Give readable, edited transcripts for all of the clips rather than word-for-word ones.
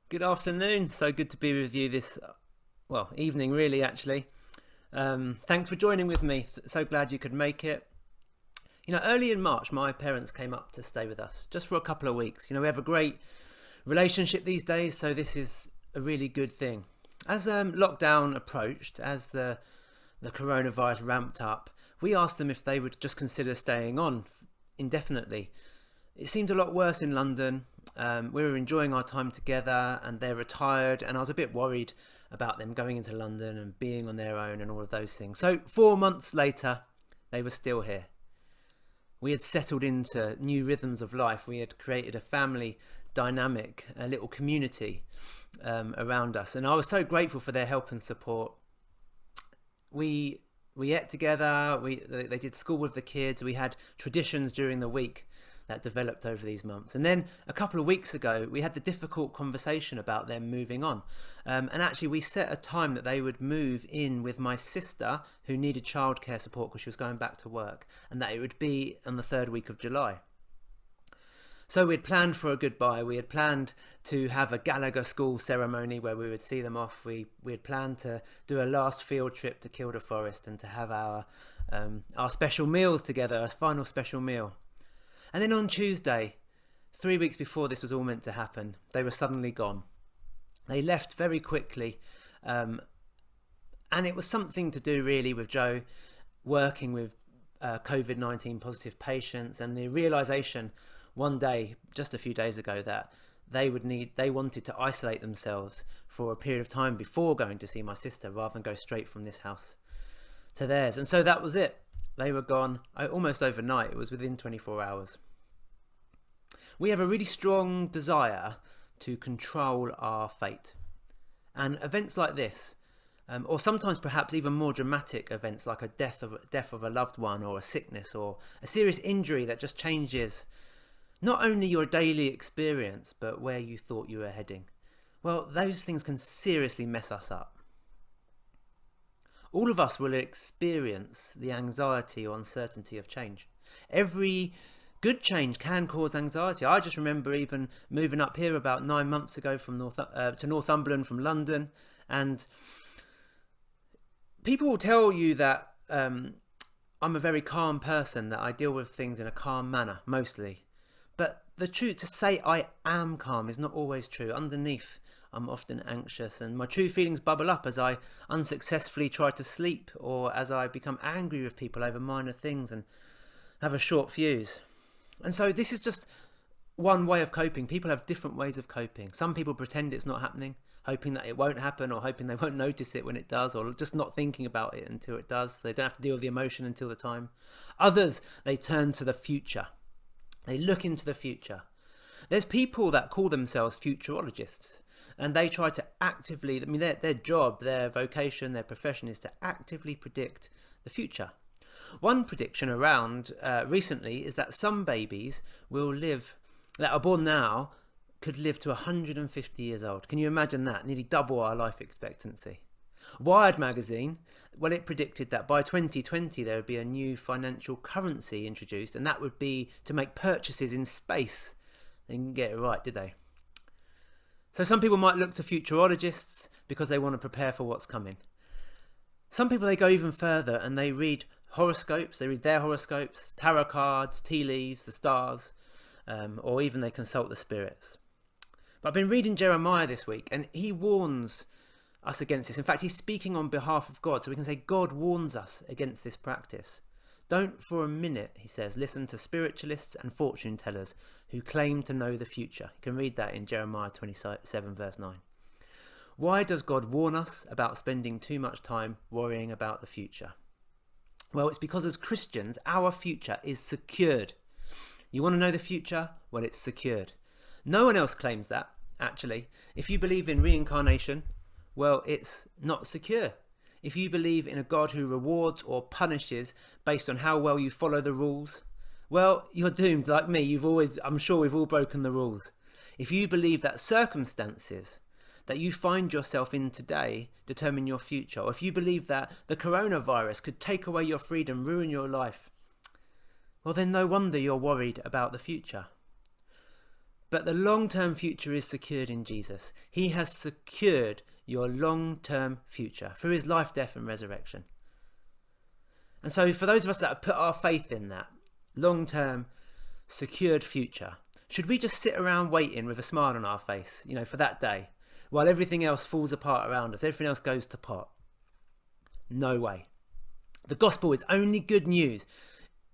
Good afternoon. So good to be with you this, well, evening really, actually. Thanks for joining with me. So glad you could make it. Early in March, my parents came up to stay with us just for a couple of weeks. We have a great relationship these days, so this is a really good thing. As lockdown approached, as the coronavirus ramped up, we asked them if they would just consider staying on indefinitely. It seemed a lot worse in London. We were enjoying our time together and they're retired, and I was a bit worried about them going into London and being on their own and all of those things. So 4 months later, they were still here. We had settled into new rhythms of life. We had created a family dynamic, a little community around us, and I was so grateful for their help and support. We ate together. They did school with the kids. We had traditions during the week that developed over these months. And then a couple of weeks ago, we had the difficult conversation about them moving on. And actually, we set a time that they would move in with my sister, who needed childcare support because she was going back to work, and that it would be on the third week of July. So we'd planned for a goodbye. We had planned to have a Gallagher School ceremony where we would see them off. We had planned to do a last field trip to Kielder Forest and to have our special meals together, a final special meal. And then on Tuesday, 3 weeks before this was all meant to happen, they were suddenly gone. They left very quickly. And it was something to do really with Joe working with COVID-19 positive patients, and the realization one day, just a few days ago, that they wanted to isolate themselves for a period of time before going to see my sister, rather than go straight from this house to theirs. And so that was it. They were gone almost overnight. It was within 24 hours. We have a really strong desire to control our fate. And events like this, or sometimes perhaps even more dramatic events like a death of a loved one, or a sickness, or a serious injury that just changes not only your daily experience, but where you thought you were heading. Well, those things can seriously mess us up. All of us will experience the anxiety or uncertainty of change. Every good change can cause anxiety. I just remember even moving up here about 9 months ago from to Northumberland from London, and people will tell you that I'm a very calm person, that I deal with things in a calm manner, mostly. But the truth, to say I am calm is not always true. Underneath, I'm often anxious, and my true feelings bubble up as I unsuccessfully try to sleep, or as I become angry with people over minor things and have a short fuse. And so this is just one way of coping. People have different ways of coping. Some people pretend it's not happening, hoping that it won't happen, or hoping they won't notice it when it does, or just not thinking about it until it does. They don't have to deal with the emotion until the time. Others, they turn to the future. They look into the future. There's people that call themselves futurologists, and they try to actively, their job, their vocation, their profession is to actively predict the future. One prediction around recently is that some babies will live, that are born now, could live to 150 years old. Can you imagine that? Nearly double our life expectancy. Wired magazine, well, it predicted that by 2020 there would be a new financial currency introduced, and that would be to make purchases in space. They didn't get it right, did they? So some people might look to futurologists because they want to prepare for what's coming. Some people, they go even further and they read horoscopes. They read their horoscopes, tarot cards, tea leaves, the stars, or even they consult the spirits. But I've been reading Jeremiah this week, and he warns us against this. In fact, he's speaking on behalf of God, so we can say God warns us against this practice. Don't for a minute, he says, listen to spiritualists and fortune tellers who claim to know the future. You can read that in Jeremiah 27 verse 9. Why does God warn us about spending too much time worrying about the future? Well, it's because as Christians, our future is secured. You want to know the future? Well, it's secured. No one else claims that, actually. If you believe in reincarnation, well, it's not secure. If you believe in a God who rewards or punishes based on how well you follow the rules, well, you're doomed. Like me, I'm sure we've all broken the rules. If you believe that circumstances that you find yourself in today determine your future, or if you believe that the coronavirus could take away your freedom, ruin your life, well, then no wonder you're worried about the future. But the long-term future is secured in Jesus. He has secured your long-term future through his life, death and resurrection. And so for those of us that have put our faith in that long-term secured future, should we just sit around waiting with a smile on our face, for that day, while everything else falls apart around us, everything else goes to pot? No way. The gospel is only good news.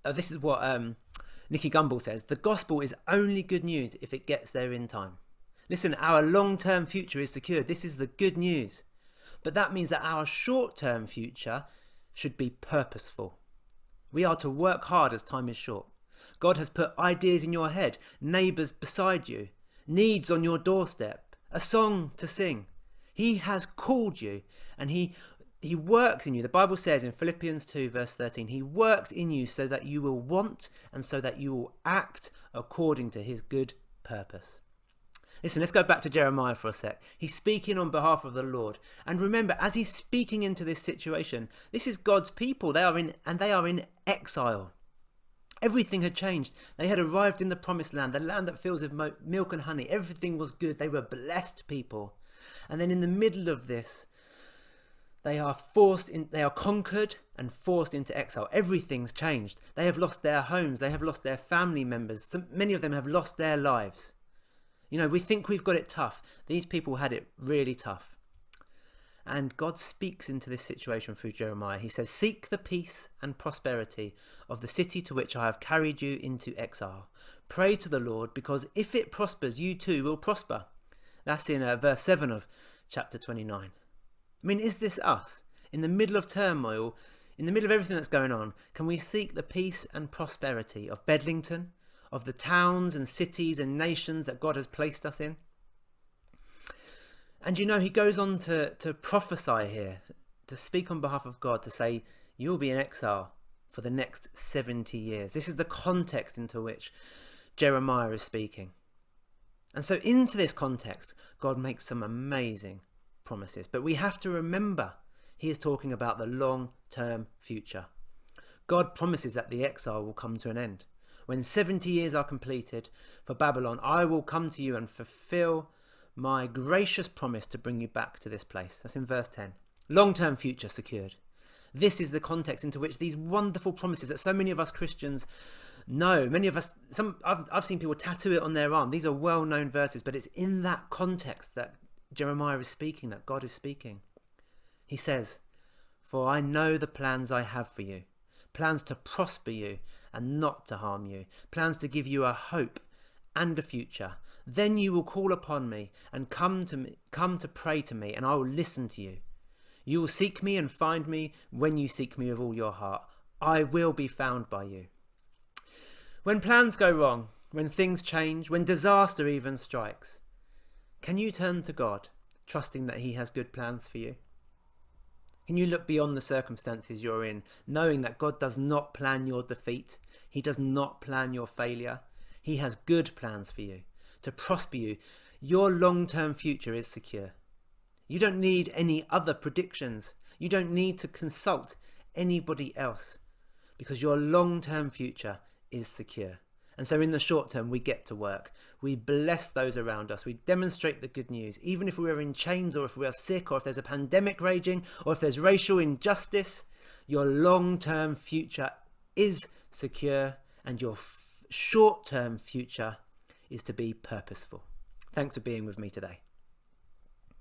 This is what Nicky Gumbel says. The gospel is only good news if it gets there in time. Listen, our long-term future is secured. This is the good news. But that means that our short-term future should be purposeful. We are to work hard as time is short. God has put ideas in your head, neighbours beside you, needs on your doorstep, a song to sing. He has called you, and he works in you. The Bible says in Philippians 2 verse 13, he works in you so that you will want and so that you will act according to his good purpose. Listen, let's go back to Jeremiah for a sec. He's speaking on behalf of the Lord. And remember, as he's speaking into this situation, this is God's people. They are in exile. Everything had changed. They had arrived in the promised land, the land that fills with milk and honey. Everything was good. They were blessed people. And then in the middle of this, they are conquered and forced into exile. Everything's changed. They have lost their homes. They have lost their family members. Many of them have lost their lives. We think we've got it tough. These people had it really tough. And God speaks into this situation through Jeremiah. He says, seek the peace and prosperity of the city to which I have carried you into exile. Pray to the Lord, because if it prospers, you too will prosper. That's in verse 7 of chapter 29. Is this us? In the middle of turmoil, in the middle of everything that's going on, can we seek the peace and prosperity of Bedlington, of the towns and cities and nations that God has placed us in? And he goes on to prophesy here, to speak on behalf of God, to say, you'll be in exile for the next 70 years. This is the context into which Jeremiah is speaking. And so into this context, God makes some amazing promises. But we have to remember, he is talking about the long-term future. God promises that the exile will come to an end. When 70 years are completed for Babylon, I will come to you and fulfill my gracious promise to bring you back to this place. That's in verse 10. Long-term future secured. This is the context into which these wonderful promises that so many of us Christians know. Many of us, I've seen people tattoo it on their arm. These are well-known verses, but it's in that context that Jeremiah is speaking, that God is speaking. He says, for I know the plans I have for you, plans to prosper you and not to harm you, plans to give you a hope and a future. Then you will call upon me and come to pray to me, and I will listen to you. You will seek me and find me when you seek me with all your heart. I will be found by you. When plans go wrong, when things change, when disaster even strikes, can you turn to God, trusting that he has good plans for you? Can you look beyond the circumstances you're in, knowing that God does not plan your defeat? He does not plan your failure. He has good plans for you, to prosper you. Your long-term future is secure. You don't need any other predictions. You don't need to consult anybody else, because your long-term future is secure. And so in the short term, we get to work. We bless those around us. We demonstrate the good news. Even if we are in chains, or if we are sick, or if there's a pandemic raging, or if there's racial injustice, your long-term future is secure, and your short-term future is to be purposeful. Thanks for being with me today.